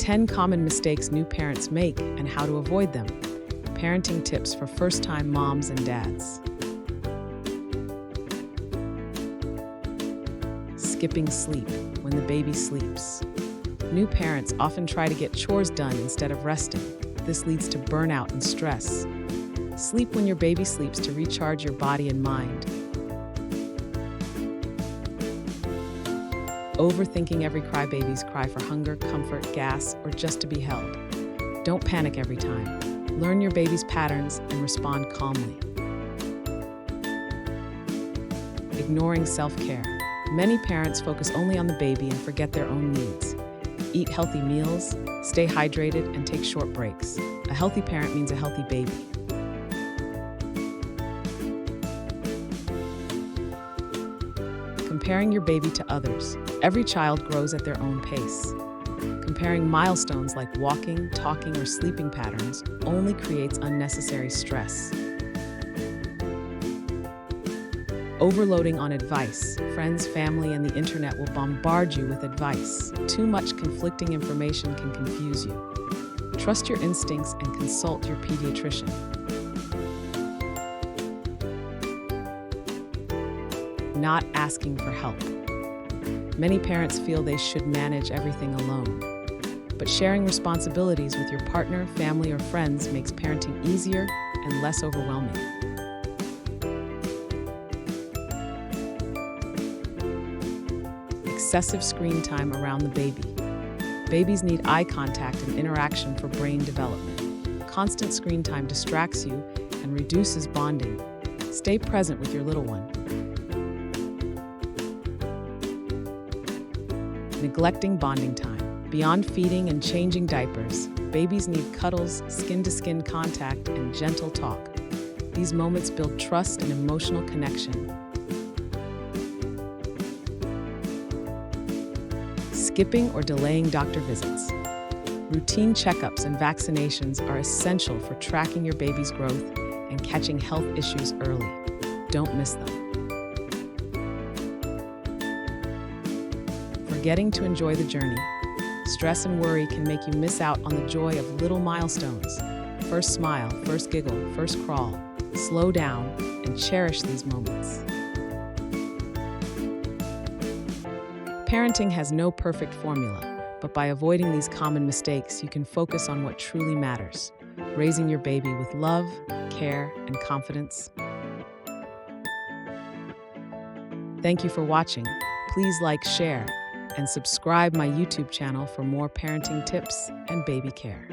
10 common mistakes new parents make and how to avoid them. Parenting tips for first-time moms and dads. Skipping sleep when the baby sleeps. New parents often try to get chores done instead of resting. This leads to burnout and stress. Sleep when your baby sleeps to recharge your body and mind. Overthinking every cry. Babies cry for hunger, comfort, gas, or just to be held. Don't panic every time. Learn your baby's patterns and respond calmly. Ignoring self-care. Many parents focus only on the baby and forget their own needs. Eat healthy meals, stay hydrated, and take short breaks. A healthy parent means a healthy baby. Comparing your baby to others. Every child grows at their own pace. Comparing milestones like walking, talking, or sleeping patterns only creates unnecessary stress. Overloading on advice. Friends, family, and the internet will bombard you with advice. Too much conflicting information can confuse you. Trust your instincts and consult your pediatrician. Not asking for help. Many parents feel they should manage everything alone. But sharing responsibilities with your partner, family, or friends makes parenting easier and less overwhelming. Excessive screen time around the baby. Babies need eye contact and interaction for brain development. Constant screen time distracts you and reduces bonding. Stay present with your little one. Neglecting bonding time. Beyond feeding and changing diapers, babies need cuddles, skin-to-skin contact, and gentle talk. These moments build trust and emotional connection. Skipping or delaying doctor visits. Routine checkups and vaccinations are essential for tracking your baby's growth and catching health issues early. Don't miss them. Forgetting to enjoy the journey. Stress and worry can make you miss out on the joy of little milestones. First smile, first giggle, first crawl. Slow down and cherish these moments. Parenting has no perfect formula, but by avoiding these common mistakes, you can focus on what truly matters, raising your baby with love, care, and confidence. Thank you for watching. Please like, share, and subscribe my YouTube channel for more parenting tips and baby care.